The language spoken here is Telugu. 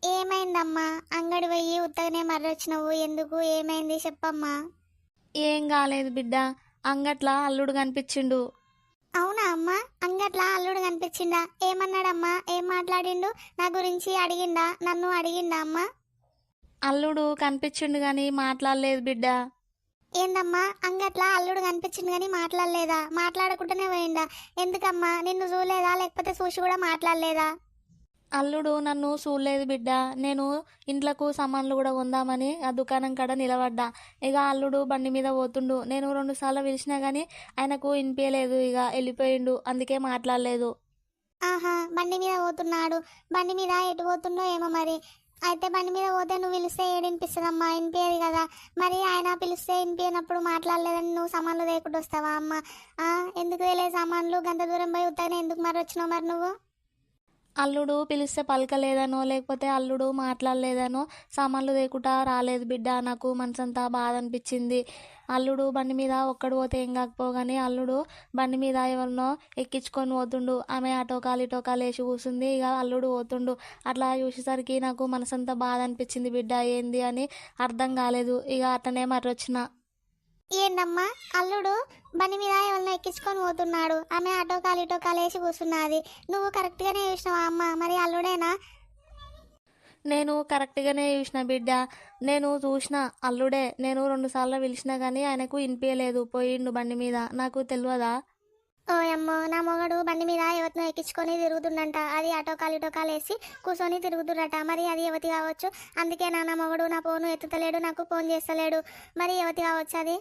ఏమైందమ్మా? అంగడి పోయి ఉత్తగనే మర్రొచ్చినవు ఎందుకు? ఏమైంది చెప్పమ్మా? ఏం కాలేదు బిడ్డ. అంగట్లా అల్లుడు కనిపించిండు. అవునా అమ్మా? అంగట్లా అల్లుడు కనిపించిండా? ఏమన్నాడమ్మా? ఏం మాట్లాడిండు? నా గురించి అడిగిండా? నన్ను అడిగిండా అమ్మా? అల్లుడు కనిపించిండు గాని మాట్లాడలేదు బిడ్డ. ఏందమ్మా? అంగట్లా అల్లుడు కనిపించిండు గాని మాట్లాడలేదా? మాట్లాడకుండానే పోయిండా? ఎందుకమ్మా? నిన్ను చూడలేదా? లేకపోతే చూసి కూడా మాట్లాడలేదా? అల్లుడు నన్ను చూడలేదు బిడ్డ. నేను ఇంట్లకు సామాన్లు కూడా కొందామని ఆ దుకాణం కాడ నిలబడ్డా. ఇక అల్లుడు బండి మీద పోతుండు. నేను 2 సార్లు పిలిచినా గానీ ఆయనకు వినిపించలేదు. ఇక వెళ్ళిపోయిండు. అందుకే మాట్లాడలేదు. ఆహా, బండి మీద పోతున్నాడు. బండి మీద ఎటు పోతుండో ఏమో మరి. అయితే బండి మీద పోతే నువ్వు పిలిస్తే ఏడినిపిస్తుందమ్మా? వినిపించదు కదా. మరి ఆయన పిలిస్తే వినిపించినప్పుడు మాట్లాడలేదని నువ్వు సామాన్లు తేకుండా వస్తావా అమ్మ? ఎందుకు తేలే సామాన్లు? గంత దూరం పోయి ఉత్తగానే ఎందుకు మరి వచ్చినావు మరి నువ్వు? అల్లుడు పిలిస్తే పలకలేదనో లేకపోతే అల్లుడు మాట్లాడలేదనో సామాన్లు తేకుండా రాలేదు బిడ్డ. నాకు మనసంతా బాధ అనిపించింది. అల్లుడు బండి మీద ఒక్కడు పోతే ఏం కాకపోగాని అల్లుడు బండి మీద ఎవరినో ఎక్కించుకొని పోతుండు. ఆమె అటోకాలు ఇటోకాలు వేసి కూర్చుంది. ఇక అల్లుడు పోతుండు. అట్లా చూసేసరికి నాకు మనసంతా బాధ అనిపించింది బిడ్డ. ఏంది అని అర్థం కాలేదు. ఇక అట్లనే మర్రొచ్చిన. ఏందమ్మా? అల్లుడు బండి మీద ఎవరినో ఎక్కించుకొని పోతున్నాడు. ఆమె అటోకాలు ఇటోకాలు వేసి కూర్చున్నది. నువ్వు కరెక్ట్గానే చూసినావా అమ్మ? మరి అల్లుడేనా? నేను కరెక్ట్గానే చూసిన బిడ్డ. నేను చూసిన అల్లుడే. నేను 2 సార్లు పిలిచినా కానీ ఆయనకు వినిపించలేదు. పోయిండు బండి మీద. నాకు తెలియదా? ఓయమ్మో, నా మొగడు బండి మీద ఎవరినో ఎక్కించుకొని తిరుగుతుండంట. అది అటోకాలు ఇటోకాలు వేసి కూర్చొని తిరుగుతుండట. మరి అది యువతి కావచ్చు. అందుకే నా మొగడు నా ఫోను ఎత్తుతలేడు, నాకు ఫోన్ చేస్తలేడు. మరి యువతి కావచ్చు అది.